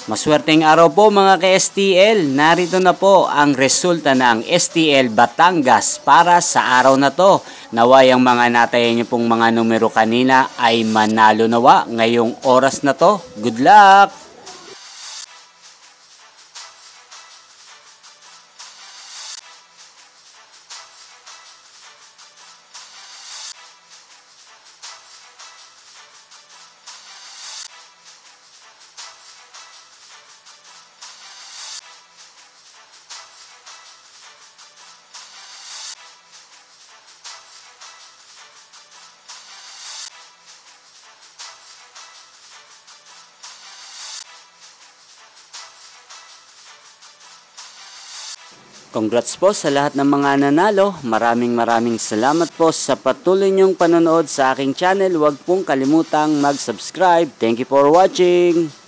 Maswerteng araw po mga ka-STL. Narito na po ang resulta ng STL Batangas para sa araw na to. Naway ang mga natayan niyo pong mga numero kanina ay manalo nawa ngayong oras na to. Good luck! Congrats po sa lahat ng mga nanalo. Maraming salamat po sa patuloy niyong panonood sa aking channel. Huwag pong kalimutang mag-subscribe. Thank you for watching.